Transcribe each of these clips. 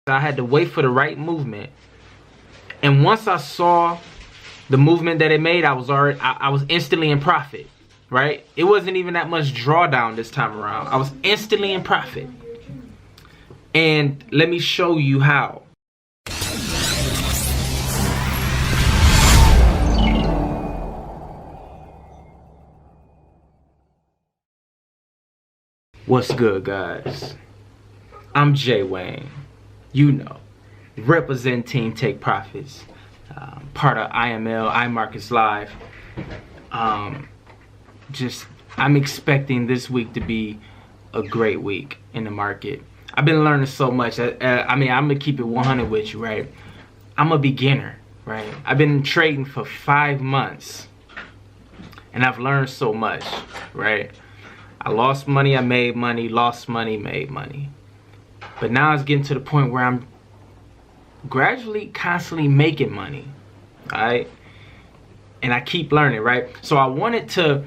I had to wait for the right movement. And once I saw the movement that it made, I was instantly in profit, right? It wasn't even that much drawdown this time around. I was instantly in profit. And let me show you how. What's good, guys? I'm Jay Wayne. You know, represent Team Take Profits, part of IML, iMarkets Live. I'm expecting this week to be a great week in the market. I've been learning so much. I'm gonna keep it 100 with you, right? I'm a beginner, right? I've been trading for 5 months, and I've learned so much, right? I lost money, I made money, lost money, made money. But now it's getting to the point where I'm gradually, constantly making money, right? And I keep learning, right? So I wanted to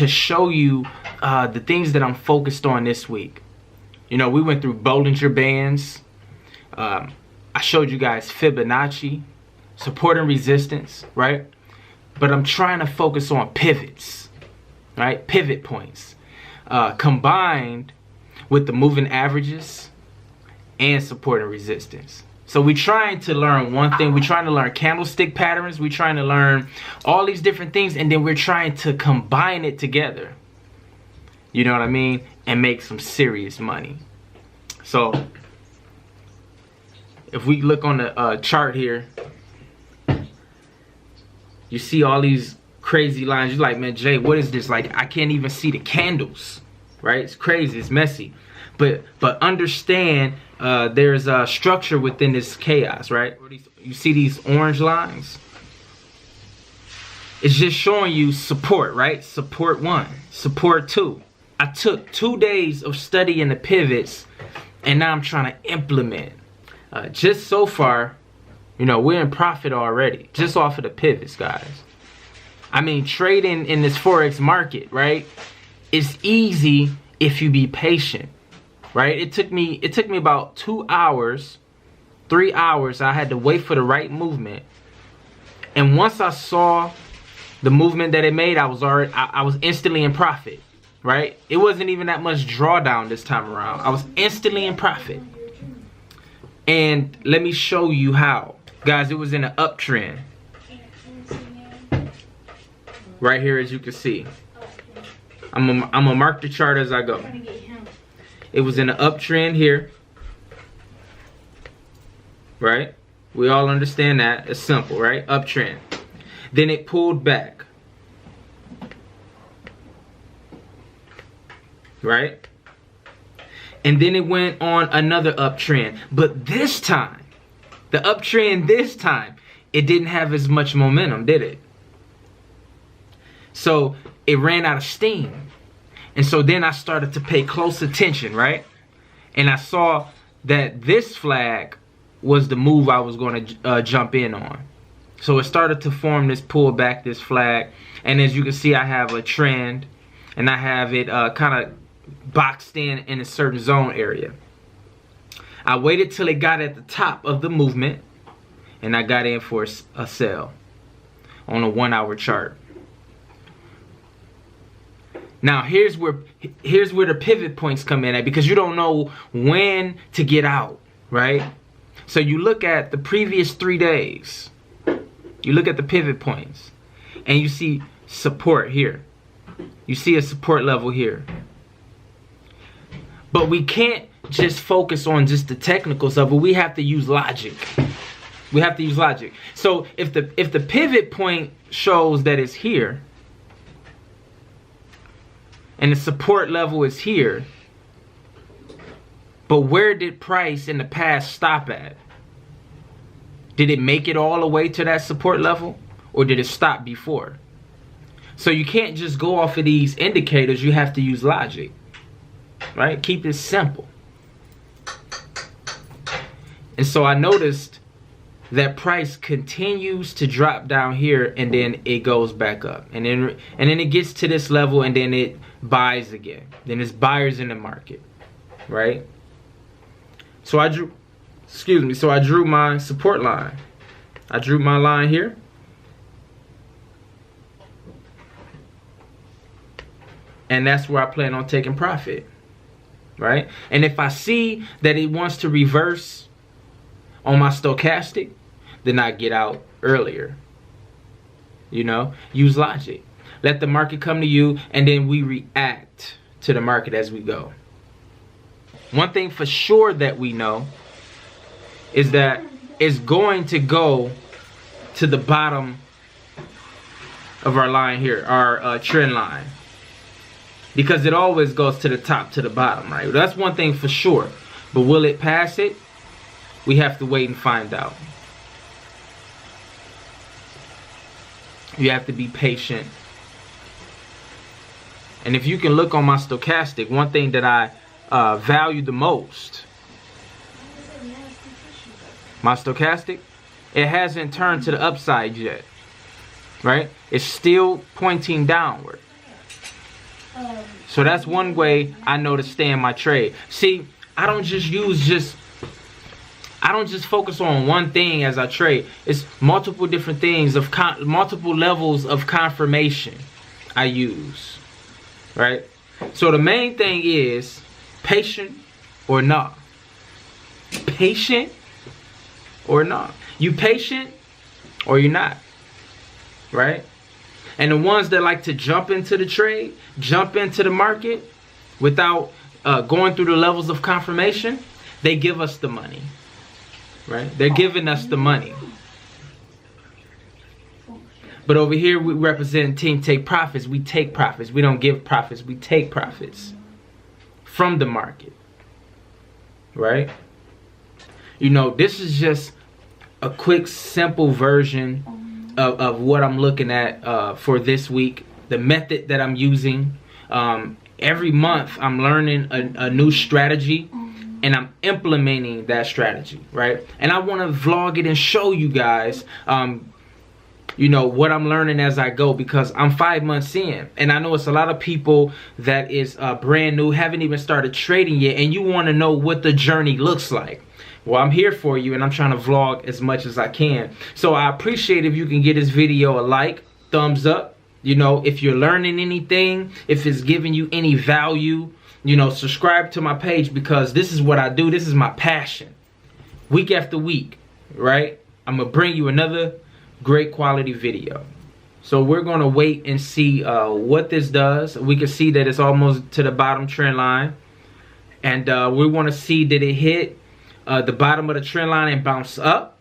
show you the things that I'm focused on this week. You know, we went through Bollinger Bands. I showed you guys Fibonacci, support and resistance, right? But I'm trying to focus on pivots, right? Pivot points, combined with the moving averages and support and resistance. So we're trying to learn one thing. We're trying to learn candlestick patterns. We're trying to learn all these different things, and then we're trying to combine it together. You know what I mean? And make some serious money. So if we look on the chart here, you see all these crazy lines. You're like, man, Jay, what is this? Like, I can't even see the candles, right? It's crazy. It's messy. But understand there's a structure within this chaos, right? You see these orange lines? It's just showing you support, right? Support 1, support 2. I took 2 days of studying the pivots, and now I'm trying to implement. Just so far, you know, we're in profit already, just off of the pivots, guys. I mean, trading in this Forex market, right? It's easy if you be patient. Right? It took me about 2 hours, 3 hours. I had to wait for the right movement. And once I saw the movement that it made, I was instantly in profit. Right? It wasn't even that much drawdown this time around. I was instantly in profit. And let me show you how. Guys, it was in an uptrend. Right here, as you can see. I'm gonna mark the chart as I go. It was in an uptrend here, right? We all understand that. It's simple, right? Uptrend. Then it pulled back, right? And then it went on another uptrend. But this time, the uptrend this time, it didn't have as much momentum, did it? So it ran out of steam. And so then I started to pay close attention, right? And I saw that this flag was the move I was going to jump in on. So it started to form this pullback, this flag. And as you can see, I have a trend. And I have it kind of boxed in a certain zone area. I waited till it got at the top of the movement. And I got in for a sell on a 1 hour chart. Now here's where the pivot points come in at, because you don't know when to get out, right? So you look at the previous 3 days. You look at the pivot points and you see support here. You see a support level here. But we can't just focus on just the technicals of it. We have to use logic. We have to use logic. So if the pivot point shows that it's here, and the support level is here, but where did price in the past stop at? Did it make it all the way to that support level, or did it stop before? So you can't just go off of these indicators. You have to use logic, right? Keep it simple. And so I noticed that price continues to drop down here, and then it goes back up, and then it gets to this level, and then it buys again. Then it's buyers in the market, right? So I drew excuse me, so I drew my support line. I drew my line here. And that's where I plan on taking profit, right? And if I see that it wants to reverse on my stochastic, then I get out earlier. You know, use logic. Let the market come to you, and then we react to the market as we go. One thing for sure that we know is that it's going to go to the bottom of our line here, our trend line. Because it always goes to the top, to the bottom, right? That's one thing for sure. But will it pass it? We have to wait and find out. You have to be patient. And if you can look on my stochastic, one thing that I value the most, my stochastic, it hasn't turned to the upside yet, right? It's still pointing downward. So that's one way I know to stay in my trade. See, I don't just focus on one thing as I trade. It's multiple different things of multiple levels of confirmation I use, right? So the main thing is patient or not. Patient or not. You patient or you're not, right? And the ones that like to jump into the trade, jump into the market without going through the levels of confirmation, they give us the money, right? They're giving us the money. But over here, we represent Team Take Profits. We take profits. We don't give profits. We take profits from the market, right? You know, this is just a quick, simple version of what I'm looking at for this week, the method that I'm using. Every month I'm learning a new strategy and I'm implementing that strategy, right? And I want to vlog it and show you guys you know, what I'm learning as I go, because I'm 5 months in and I know it's a lot of people that is brand new, haven't even started trading yet, and you want to know what the journey looks like. Well, I'm here for you, and I'm trying to vlog as much as I can. So I appreciate if you can give this video a like, thumbs up. You know, if you're learning anything, if it's giving you any value, you know, subscribe to my page, because this is what I do. This is my passion. Week after week, right? I'm going to bring you another great quality video. So we're going to wait and see what this does. We can see that it's almost to the bottom trend line. And we want to see, did it hit the bottom of the trend line and bounce up?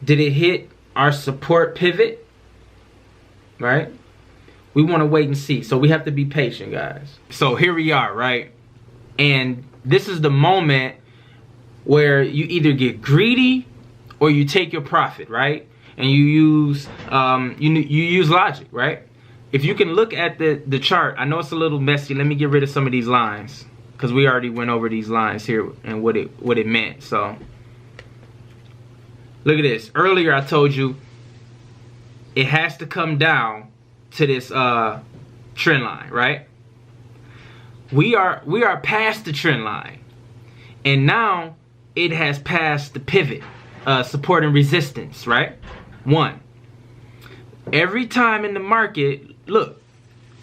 Did it hit our support pivot? Right? We want to wait and see. So we have to be patient, guys. So here we are, right? And this is the moment where you either get greedy or you take your profit, right? And you use you use logic, right? If you can look at the chart, I know it's a little messy. Let me get rid of some of these lines, because we already went over these lines here and what it meant. So look at this. Earlier I told you it has to come down to this trend line, right? We are past the trend line, and now it has passed the pivot, support and resistance, right? One. Every time in the market, look,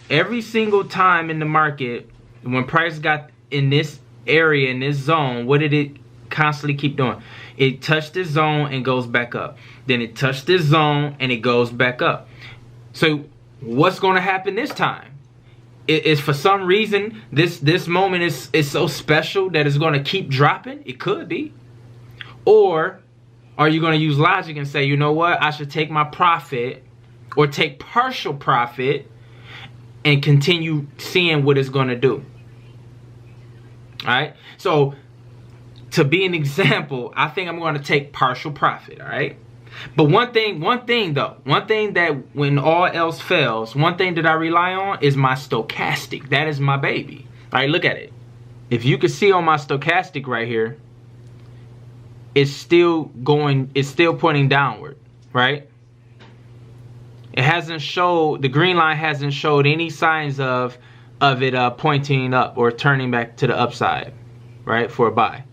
every single time in the market, when price got in this area, in this zone, what did it constantly keep doing? It touched this zone and goes back up. Then it touched this zone and it goes back up. So what's going to happen this time? Is for some reason this moment is so special that it's going to keep dropping? It could be. Or are you going to use logic and say, you know what, I should take my profit or take partial profit and continue seeing what it's going to do? Alright, so to be an example, I think I'm going to take partial profit, alright? But one thing that when all else fails, one thing that I rely on is my stochastic. That is my baby. Alright, look at it. If you can see on my stochastic right here, it's still pointing downward, right? It hasn't showed, the green line hasn't showed any signs of it pointing up or turning back to the upside, right, for a buy.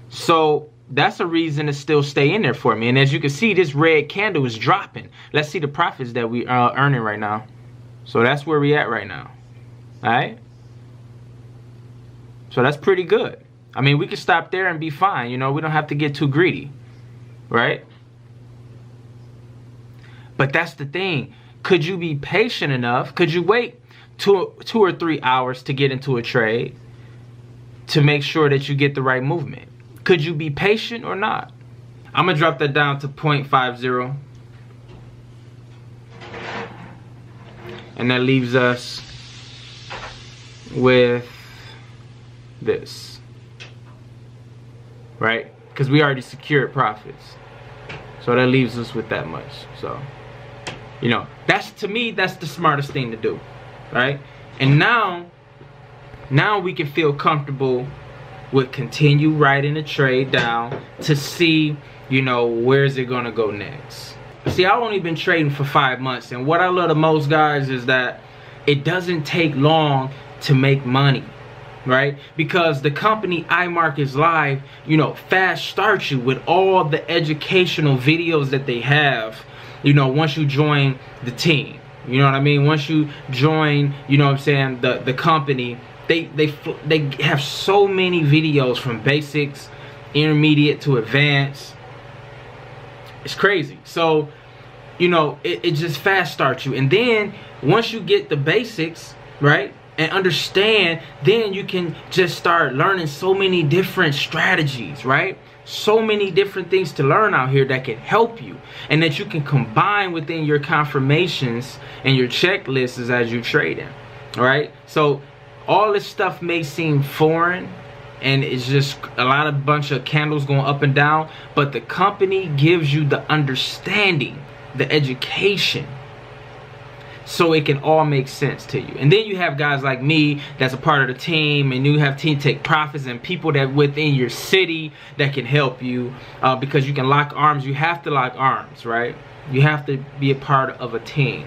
So that's a reason to still stay in there for me. And as you can see, this red candle is dropping. Let's see the profits that we are earning right now. So that's where we at right now. All right. So that's pretty good. I mean, we can stop there and be fine. You know, we don't have to get too greedy, right? But that's the thing. Could you be patient enough? Could you wait two or 3 hours to get into a trade to make sure that you get the right movement? Could you be patient or not? I'm going to drop that down to 0.50. And that leaves us with this, right? Because we already secured profits. So that leaves us with that much. So, you know, that's, to me, that's the smartest thing to do, right? And now we can feel comfortable with continue writing the trade down to see, you know, where's it gonna go next. See, I've only been trading for 5 months, and what I love the most, guys, is that it doesn't take long to make money, right? Because the company iMarkets Live, you know, fast starts you with all the educational videos that they have, you know, once you join the team. You know what I mean? Once you join, you know what I'm saying, the company, they have so many videos from basics, intermediate to advanced. It's crazy. So, you know, it just fast starts you. And then once you get the basics, right, and understand, then you can just start learning so many different strategies, right? So many different things to learn out here that can help you and that you can combine within your confirmations and your checklists as you trade in. All right. So all this stuff may seem foreign and it's just a lot of bunch of candles going up and down, but the company gives you the understanding, the education, so it can all make sense to you. And then you have guys like me that's a part of the team, and you have Team Take Profits and people that within your city that can help you, because you can lock arms. You have to lock arms, right? You have to be a part of a team,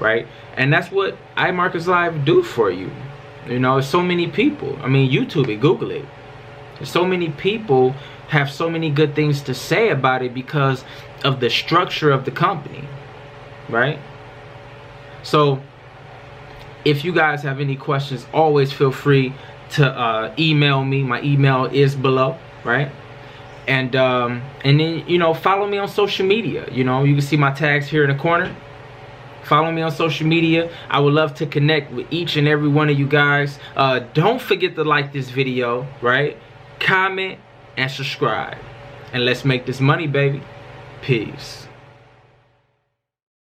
right? And that's what iMarkets Live do for you. You know, so many people. I mean, YouTube it, Google it. So many people have so many good things to say about it because of the structure of the company, right? So if you guys have any questions, always feel free to email me. My email is below, right? And then, you know, follow me on social media. You know, you can see my tags here in the corner. Follow me on social media. I would love to connect with each and every one of you guys. Don't forget to like this video, right? Comment and subscribe. And let's make this money, baby. Peace.